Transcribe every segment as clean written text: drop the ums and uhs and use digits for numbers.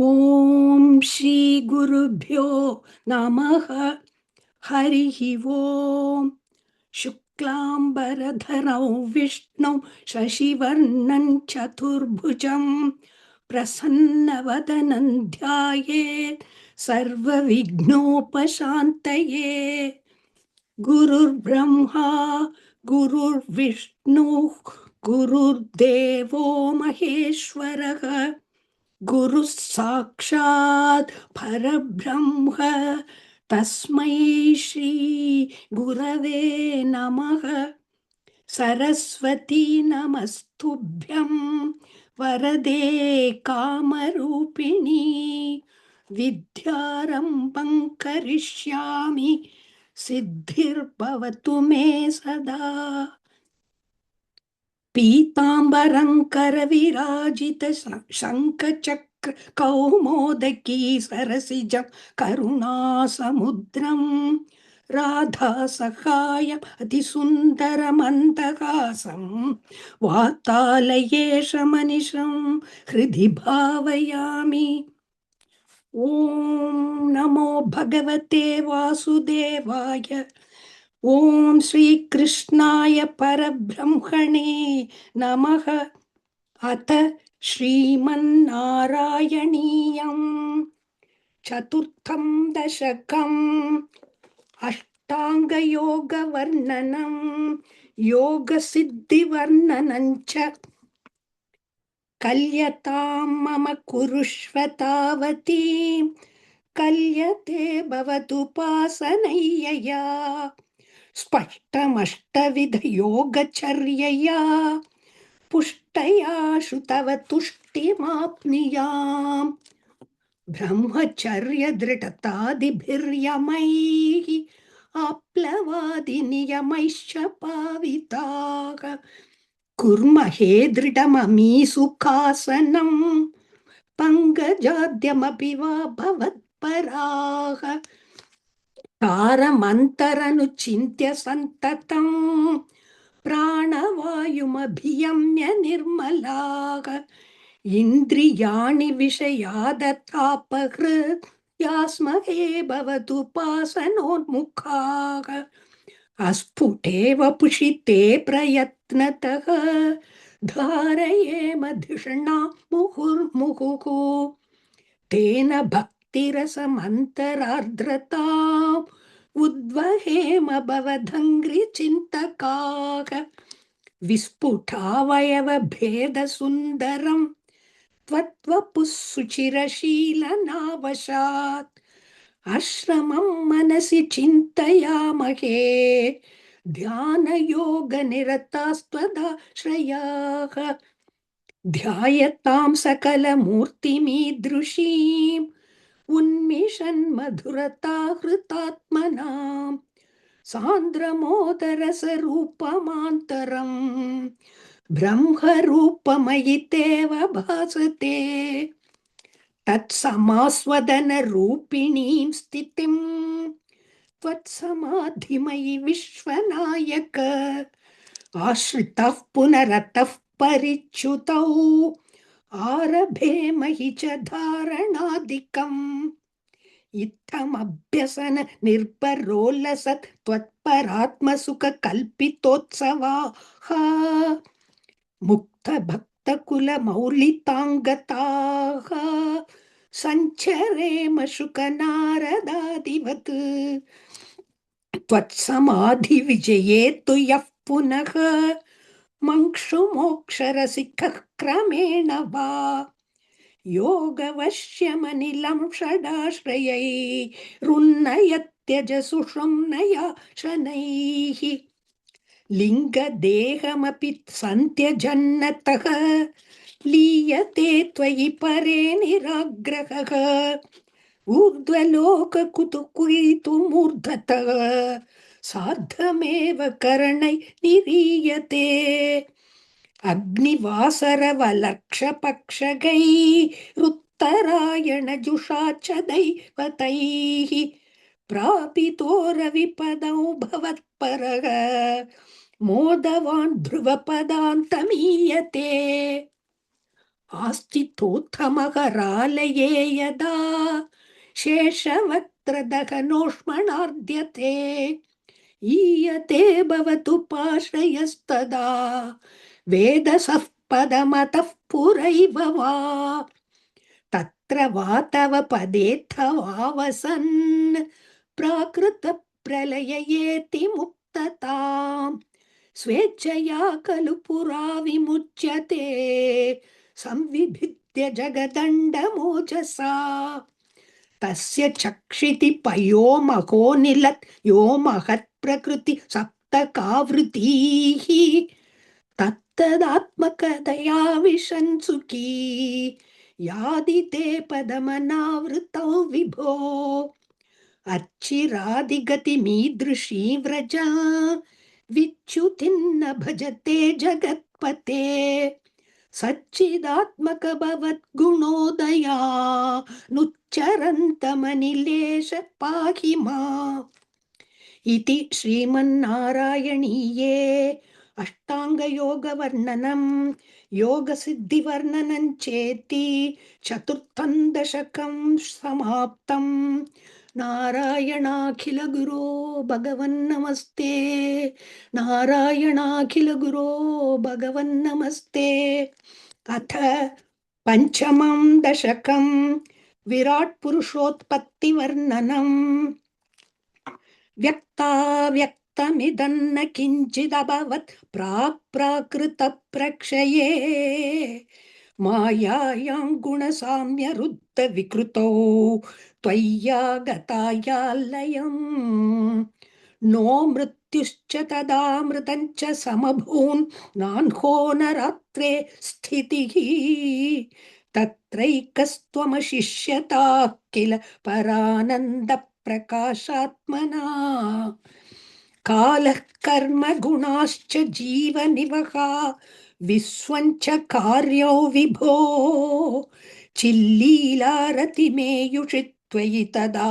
ஓம் ஸ்ரீ குருப்யோ நமः. ஹரிः ஓம். शुक्लाम्बरधरौ विष्णु शशिवर्णं चतुर्भुजं प्रसन्नवदनं ध्यायेत् सर्वविघ्नोपशान्तये. गुरुर्ब्रह्मा गुरुर्विष्णुः गुरुर्देवो महेश्वरः गुरुः साक्षात् परब्रह्म तस्मै श्री गुरवे नमः. सरस्वती नमस्तुभ्यं वरदे कामरूपिणी विद्यारम्भं करिष्यामि सिद्धिर्भवतु मे सदा. पीताम्बरं करविराजित शङ्खचक्र कौमोदकी सरसिजं करुणासमुद्रं राधासहायम् अतिसुन्दरमन्दहासं वातालयेशमनिशं हृदि भावयामि. ॐ नमो भगवते वासुदेवाय. ॐ श्रीकृष्णाय परब्रह्मणे नमः. अथ श्रीमन्नारायणीयं चतुर्थं दशकम्. अष्टाङ्गयोगवर्णनं योगसिद्धिवर्णनं च. कल्यतां मम कुरुष्व तावतीं कल्यते भवतुपासनय्यया. स्पष्टमष्टविधयोगचर्यया पुष्टया श्रुतव तुष्टिमाप्नुयाम्. ब्रह्मचर्यदृढतादिभिर्यमैः आप्लवादिनियमैश्च पाविताः. कुर्महे दृढममी सुखासनम् पङ्कजाद्यमपि वा भवत्पराः. तारमन्तरनुचिन्त्य सन्ततम् प्राणवायुमभियम्य निर्मलाः. इन्द्रियाणि विषयादतापहृत् यास्महे भवतुपासनोन्मुखाः. अस्फुटेव पुषिते प्रयत्नतः धारयेम धिषणा मुहुर्मुहुः. तेन भक्तिरसमन्तरार्द्रताम् उद्वहेम भवदङ्घ्रिचिन्तकाः. विस्फुटावयवभेदसुन्दरं त्वत्वपुः सुचिरशीलनावशात् आश्रमं मनसि चिन्तयामहे ध्यानयोगनिरतास्त्वदाश्रयाः. ध्यायतां सकलमूर्तिमीदृशीम् उन्मिषन्मधुरता हृतात्मनां सान्द्रमोदरसरूपमान्तरम् ब्रह्मरूपमयितेव भासते. तत्समास्वदनरूपिणीं स्थितिं त्वत्समाधिमयि विश्वनायक. आश्रितः पुनरतः परिच्युतौ आरभेमहि च धारणादिकम्. इत्थमभ्यसन निर्भरोल्लसत् त्वत्परात्मसुख कल्पितोत्सवाः. मुक्तभक्तकुलमौलिताङ्गताः सञ्चरेम शुकनारदादिवत्. त्वत्समाधिविजये तु यः पुनः मंक्षुमोक्षरसिकः क्रमेण वा योगवश्यमनिलं षडाश्रयैरुन्नयत्यजसुषुम्नया शनैः. लिङ्गदेहमपि सन्त्यजन्नतः लीयते त्वयि परे निराग्रहः. ऊर्ध्वलोककुतुकुतुमूर्धतः सार्धमेव करणै निरीयते. अग्निवासरवलक्षपक्षगैरुत्तरायणजुषा च दैवतैः प्रापितो रविपदौ भवत्परः मोदवान् ध्रुवपदान्तमीयते. आस्तितोत्थमकरालये यदा शेषवक्त्रदहनोष्मणार्ध्यते ईयते भवतु पाश्रयस्तदा वेदसः पदमतः पुरैव वा तत्र वा तव पदेऽथवावसन् प्राकृतप्रलययेति मुक्तताम् स्वेच्छया खलु पुरा विमुच्यते संविभिद्य जगदण्डमोजसा तस्य चक्षिति पयो महो निलत् यो महत् प्रकृति सप्तकावृतीः तत्तदात्मकतया विशन्सुखी यादिते पदमनावृतौ विभो अच्छिरादिगतिमीदृशी व्रजा विच्युतिन्न भजते जगत्पते सच्चिदात्मक भवद्गुणोदया नुच्चरन्तमनिलेश पाहि मा इति श्रीमन्नारायणीये अष्टाङ्गयोगवर्णनं योगसिद्धिवर्णनं चेति चतुर्थं दशकं समाप्तं नारायणाखिलगुरो भगवन्नमस्ते नारायणाखिलगुरो भगवन्नमस्ते अथ पञ्चमं दशकं विराट्पुरुषोत्पत्तिवर्णनम् व्यक्ताव्यक्तमिदन्न किञ्चिदभवत् प्राक्-प्राकृतप्रक्षये मायायां गुणसाम्यरुद्धविकृतौ त्वय्यागतायालयम् नो मृत्युश्च तदामृतञ्च समभून् नान्हो न रात्रे स्थितिः तत्रैकस्त्वमशिष्यता किल परानन्दप्रकाशात्मना कालः कर्म गुणाश्च जीवनिवहा विश्वञ्च कार्यो विभो चिल्लीलारतिमेयुषि त्वयि तदा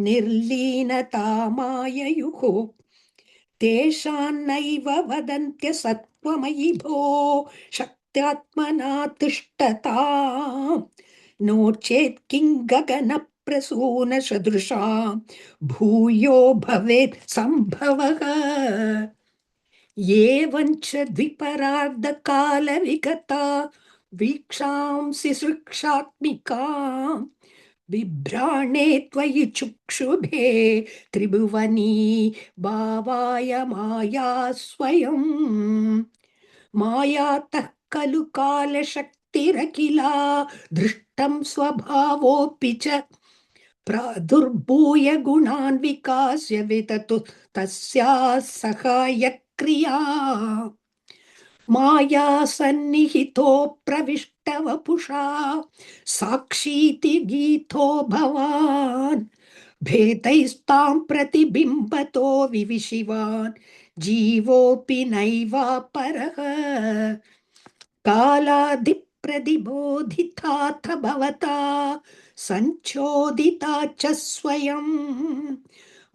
निर्लीनता माययुः तेषान्नैव वदन्त्य सत्त्वमयि भो शक्त्यात्मना तिष्ठता नो चेत् किं गगनप्रसूनसदृशा भूयो भवेत् सम्भवः एवञ्च द्विपरार्धकालविगता वीक्षांसि सृक्षात्मिका बिभ्राणे त्वयि चुक्षुभे त्रिभुवनी भावाय माया स्वयं मायातः खलु कालशक्तिरखिला दृष्टं स्वभावोऽपि च प्रादुर्भूय गुणान् विकास्य विततु तस्याः सहायक्रिया माया सन्निहितो प्रविष्टवपुषा साक्षीति गीतो भवान् भेदैस्तां प्रतिबिम्बतो विविशिवान् जीवोऽपि नैवापरः कालादिप्रतिबोधिताथ भवता सञ्चोदिता च स्वयं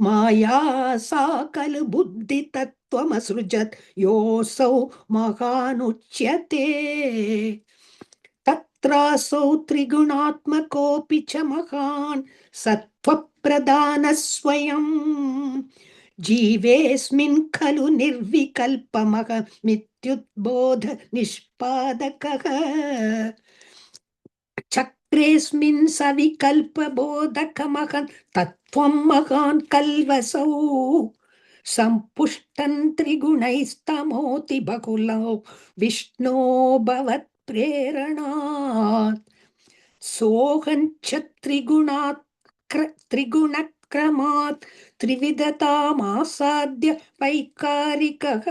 माया सा खलु बुद्धितत्त्वमसृजत् योऽसौ महानुच्यते तत्रासौ त्रिगुणात्मकोऽपि च महान् सत्त्वप्रधानः स्वयं जीवेऽस्मिन् खलु निर्विकल्पमहमित्युद्बोध निष्पादकः चक्रेऽस्मिन् सविकल्पबोधकमहं तत्त्वं महान् कल्वसौ सम्पुष्टं त्रिगुणैस्तमोति बहुलौ विष्णो भवत्प्रेरणात् सोऽहञ्च त्रिगुणक्रमात् त्रिविधतामासाद्य वैकारिकः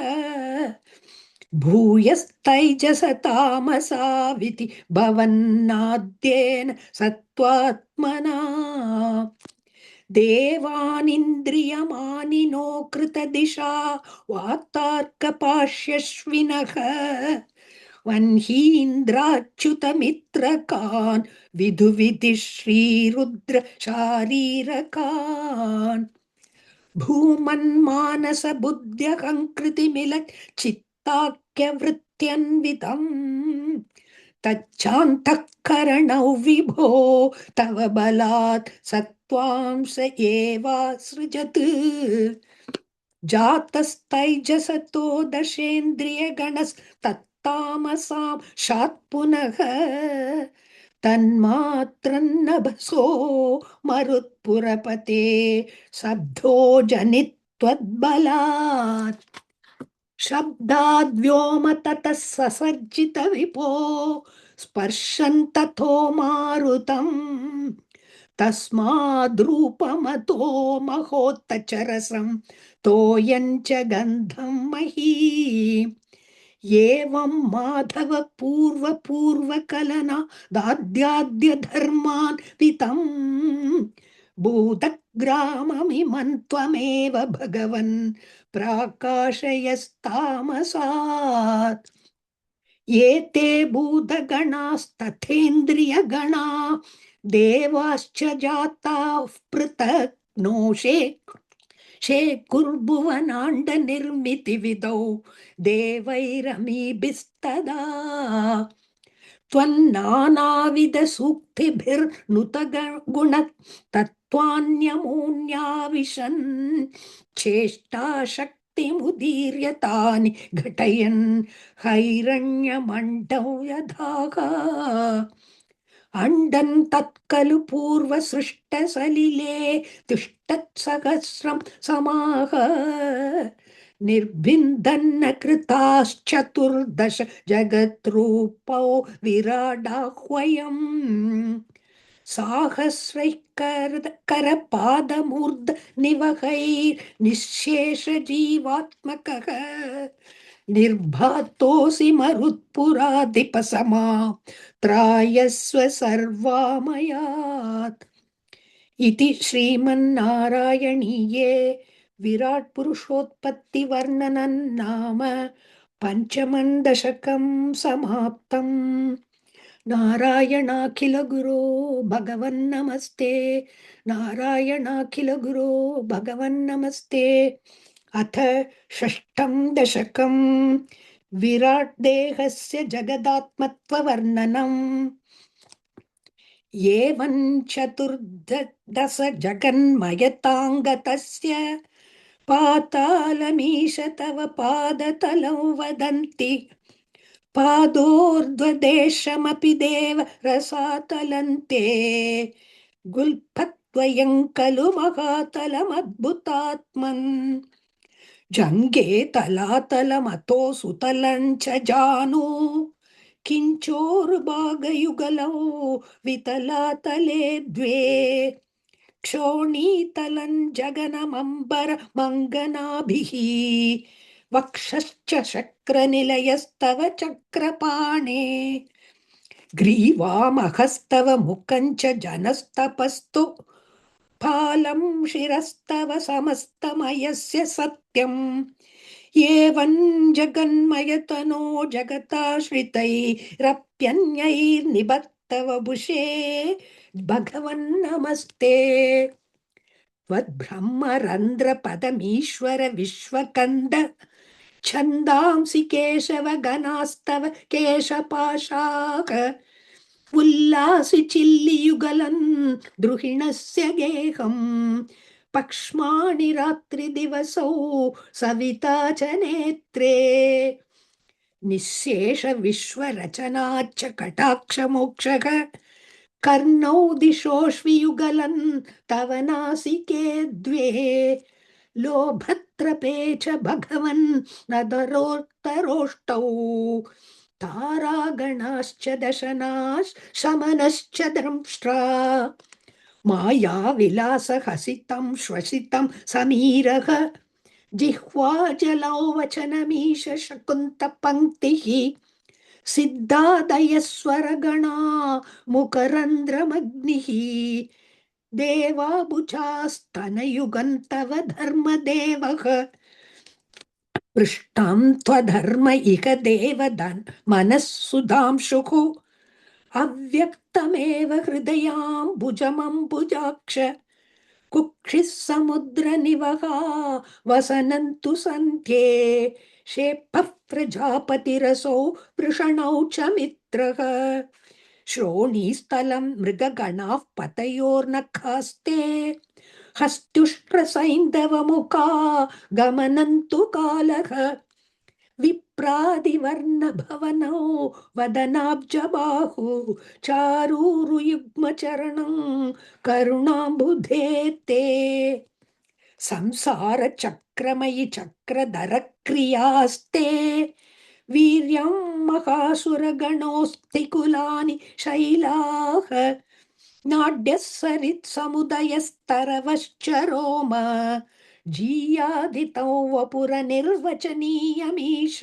भूयस्तैजसतामसाविति भवन्नाद्येन सत्त्वात्मना देवानिन्द्रियमानिनो कृतदिशा वातार्कपाश्यश्विनः वह्नीन्द्राच्युतमित्रकान् विदुविधि श्रीरुद्र शारीरकान् भूमन्मानसबुद्ध्यहङ्कृतिमिलत् चित्ताख्यवृत्त्यन्वितम् तच्चान्तःकरणौ विभो तव बलात् सत्त्वांश एवासृजत् जातस्तैजसतो दशेन्द्रियगणस्तत्तामसां शात् पुनः तन्मात्रन्नभसो मरुत्पुरपते शब्दो जनित्वद्बलात् शब्दाद्व्योम ततः ससर्जित विपो स्पर्शन्तथो मारुतम् तस्माद्रूपमतो महोत्तचरसं तोयञ्च गन्धं मही एवं माधव पूर्वपूर्वकलना दाद्याद्य धर्मान् वितं भूतग्राममिमं त्वमेव भगवन् प्राकाशयस्तामसात् ये ते भूतगणास्तथेन्द्रियगणा देवाश्च जाताः पृथक् नोषे कुर्भुवनाण्ड निर्मिति विदौ देवैरमीभिस्तदा त्वन्नानाविध सूक्तिभिर्नुत गुण तत्त्वान्यमून्याविशन् चेष्टा शक्तिमुदीर्यतानि घटयन् हैरण्यमण्डौ यथाः अण्डन् तत्कलु पूर्वसृष्टसलिले तिष्ठत्सहस्रं समाह निर्भिन्दन्न कृताश्चतुर्दश जगद्रूपौ विराडाह्वयम् साहस्रैः करपादमूर्ध निवहैर्निःशेष जीवात्मकः निर्भातोऽसि मरुत्पुराधिपसमा त्रायस्व सर्वामयात् इति श्रीमन्नारायणीये विराट पुरुषोत्पत्ति वर्णनं नाम पंचमं दशकं समाप्तम् नारायणाखिल गुरो भगवन्नमस्ते नारायणाखिल गुरो भगवन्नमस्ते अथ षष्ठं दशकं विराट देहस्य जगदात्मत्व वर्णनम् एवं चतुर्दश जगन्मयताङ्गतस्य पातालमीश तव पादतलौ वदन्ति पादोर्ध्वदेशमपि देव रसातलन्ते गुल्फद्वयं खलु महातलमद्भुतात्मन् जङ्गे तलातलमतो सुतलं च जानु किञ्चोरुभागयुगलौ वितलातले द्वे क्षोणीतलं जगनमम्बर मङ्गनाभिः वक्षश्च शक्रनिलयस्तव चक्रपाणे ग्रीवामहस्तव मुखञ्च जनस्तपस्तु फालं शिरस्तव समस्तमयस्य सत्यम् एवं जगन्मयतनो जगताश्रितैरप्यन्यैर्निबद्धव बुषे भगवन्नमस्ते त्वद्ब्रह्मरन्ध्रपदमीश्वर विश्वकन्द छन्दांसि केशव गणास्तव केशपाशाः उल्लासि चिल्लियुगलन् द्रुहिणस्य गेहम् पक्ष्माणि रात्रिदिवसौ सविता च नेत्रे निःशेष विश्वरचनाच्च कटाक्षमोक्षः कर्णौ दिशोष्वियुगलन् तव नासिके द्वे लोभत्रपे च भगवन् नदरोत्तरोष्टौ तारागणाश्च दशनाश् शमनश्च दंष्ट्रा मायाविलासहसितं श्वसितं समीरः जिह्वाजलौ वचनमीश शकुन्तपङ्क्तिः सिद्धादयस्वरगणा मुकरन्ध्रमग्निः देवाबुजास्तनयुगन्तव धर्मदेवः पृष्टां त्वधर्म इह देवदन् मनः सुधांशुः अव्यक्तमेव हृदयाम्बुजमम्बुजाक्ष कुक्षिः समुद्रनिवहा वसनन्तु सन्ध्ये शेपः प्रजापतिरसौ वृषणौ च मित्रः श्रोणीस्थलं मृगगणाः पतयोर्नखास्ते हस्तुष्ट्रसैन्धवमुखा गमनन्तु कालः विप्रादिवर्णभवनौ वदनाब्जबाहु चारूरुयुग्मचरणं करुणाम्बुधे ते संसारचक्रमयि चक्रधरक्रियास्ते वीर्यं महासुरगणोऽस्ति कुलानि शैलाः नाड्यः सरित्समुदयस्तरवश्च रोम जीयादितौ वपुरनिर्वचनीयमीश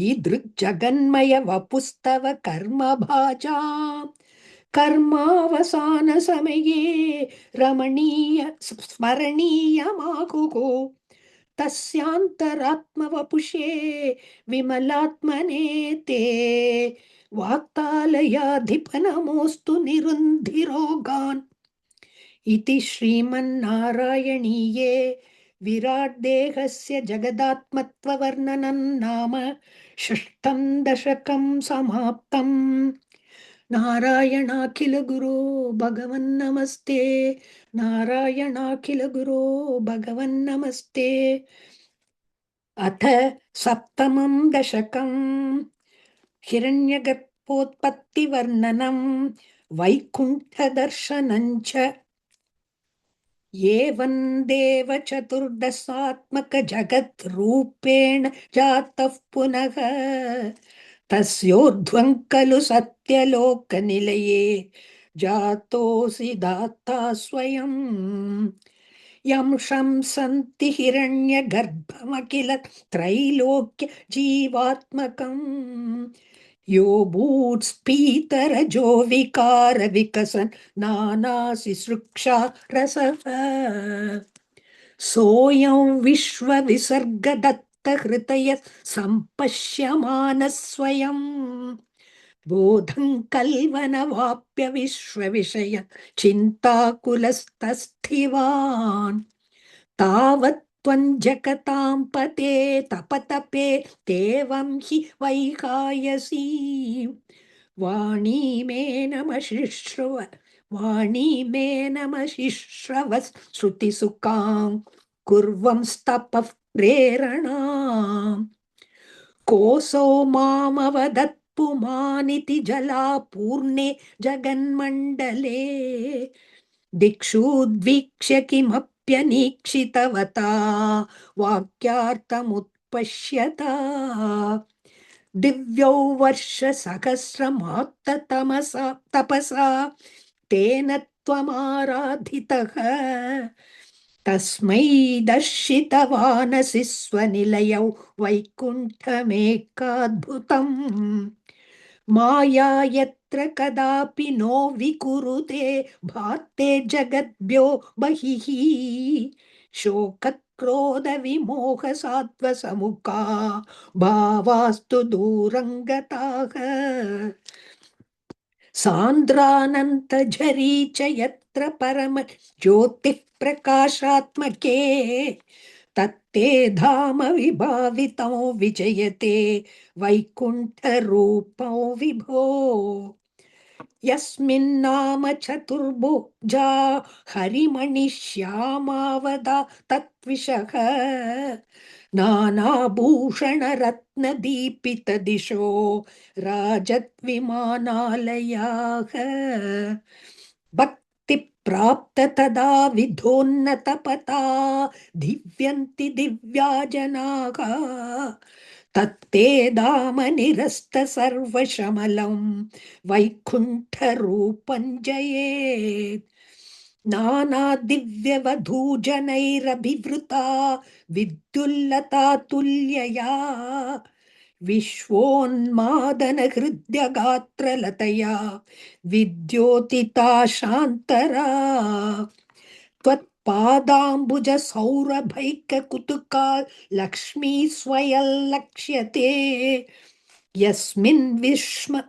ईदृग्जगन्मय वपुस्तव कर्मभाजाम् कर्मावसानसमये रमणीय स्मरणीयमाकुः तस्यान्तरात्मवपुषे विमलात्मने ते वाक्तालयाधिपनमोऽस्तु निरुन्धिरोगान् इति श्रीमन्नारायणीये विराट्देहस्य जगदात्मत्ववर्णनं नाम षष्ठं दशकं समाप्तम् नारायणाखिल गुरो भगवन्नमस्ते नारायणाखिल गुरो भगवन्नमस्ते अथ सप्तमं दशकम् हिरण्यगर्भोत्पत्तिवर्णनं वैकुण्ठदर्शनं च एवं देव चतुर्दशात्मक जगत् रूपेण जातः पुनः तस्योर्ध्वं खलु सत्यलोकनिलये जातोऽसि दाता स्वयं यं शंसन्ति हिरण्यगर्भमखिल त्रैलोक्य जीवात्मकम् यो भूत्स्फीतरजो विकार विकसन् नानासिसृक्षा रसः सोऽयं विश्वविसर्गदत्तहृतय सम्पश्यमानः स्वयं बोधं कल्वनवाप्य विश्वविषय चिन्ताकुलस्तस्थिवान् तावत् त्वञ्जगतां पते तपतपे तेवं हि वैहायसी वाणी मे नमशिश्रव श्रुतिसुखां कुर्वंस्तपः प्रेरणाम् कोऽसौ मामवदत् पुमानिति जलापूर्णे जगन्मण्डले दिक्षुद्वीक्ष्य किमप्यनीक्षितवता वाक्यार्थमुत्पश्यता दिव्यौ वर्षसहस्रमात्ततमसा तपसा तेन त्वमाराधितः तस्मै दर्शितवानसि स्वनिलयौ वैकुण्ठमेकाद्भुतम् माया यत्र कदापि नो विकुरुते भात्ते जगद्भ्यो बहिः शोकक्रोधविमोहसात्त्वसमुखा भावास्तु दूरङ्गताः सान्द्रानन्तझरी च यत्र परम ज्योतिः प्रकाशात्मके तत्ते धाम विभावितो विजयते वैकुण्ठरूपो विभो यस्मिन्नाम चतुर्भुजा हरिमणिश्यामावदा तत्विषः नानाभूषणरत्नदीपितदिशो राजद्विमानालयाः भक्तिप्राप्त तदा विधोन्नतपता दिव्यन्ति दिव्या जनाः तत्ते धाम निरस्त सर्वशमलं वैकुण्ठरूपं जयेत् नाना दिव्यवधूजनैरभिवृता विद्युल्लता तुल्यया विश्वोन्मादन हृद्यगात्रलतया विद्योतिता शान्तरा त्वत्पादाम्बुज सौरभैककुतुका लक्ष्मी स्वयल्लक्ष्यते यस्मिन्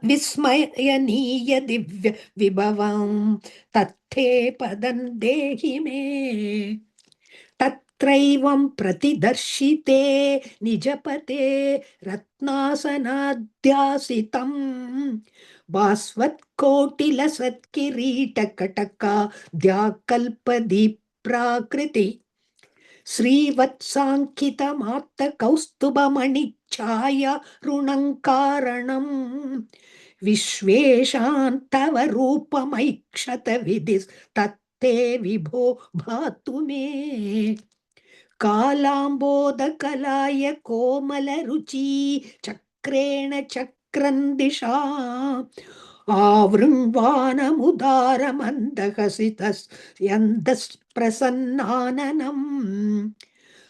विस्मयनीय दिव्य विभवं तत्थे पदं देहि मे त्रैवं प्रतिदर्शिते निजपते रत्नासनाध्यासितम् भास्वत्कोटिलसत्किरीटकटकाद्याकल्पदीप्राकृति श्रीवत्साङ्कितमात्तकौस्तुभमणिच्छाया ऋणङ्कारणम् विश्वेशान्तव रूपमैक्षत विधिस्तत्ते विभो भातु मे कालाम्बोदकलाय कोमलरुची चक्रेण चक्रन्दिशा आवृण्वानमुदारमन्दहसितस्यन्दस्प्रसन्नाननम्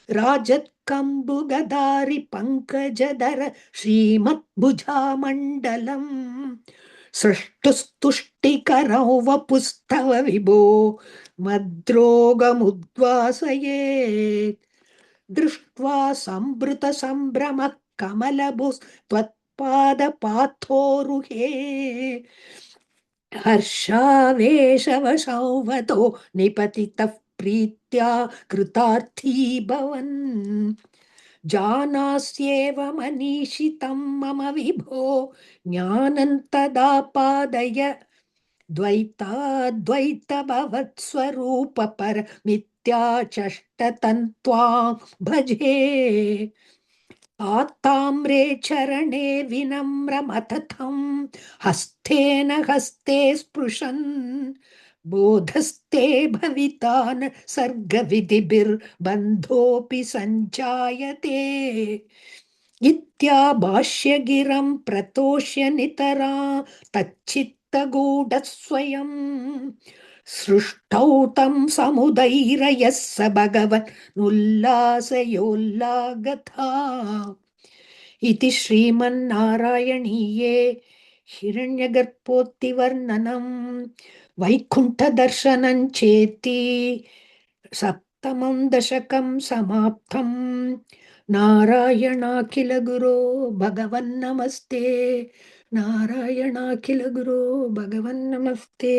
राजत्कम्बुगदारि पङ्कजधर श्रीमद्भुजामण्डलम् सृष्टुस्तुष्टिकरौ वपुस्तव विभो मद्रोगमुद्वासयेत् दृष्ट्वा सम्भृतसम्भ्रमः कमलभुस्त्वत्पादपाथोरुहे हर्षावेशवशौवतो निपतितः प्रीत्या कृतार्थी भवन् जानास्येव मनीषितं मम विभो ज्ञानं तदा पादय द्वैताद्वैतभवत्स्वरूपपरमित्याचष्टतन्त्वां भजे आत्ताम्रे चरणे विनम्रमततं हस्तेन हस्ते स्पृशन् बोधस्ते भविता न सर्गविधिभिर्बन्धोऽपि सञ्जायते इत्याभाष्यगिरं प्रतोष्य नितरा तच्चित्तगूढस्वयं सृष्टौ तं समुदैरयः स भगवन्नुल्लासयोल्लागथा इति श्रीमन्नारायणीये हिरण्यगर्भोत्तिवर्णनं वैकुण्ठदर्शनं चेति सप्तमं दशकं समाप्तं नारायणाखिल गुरो भगवन्नमस्ते नारायणाखिल गुरो भगवन्नमस्ते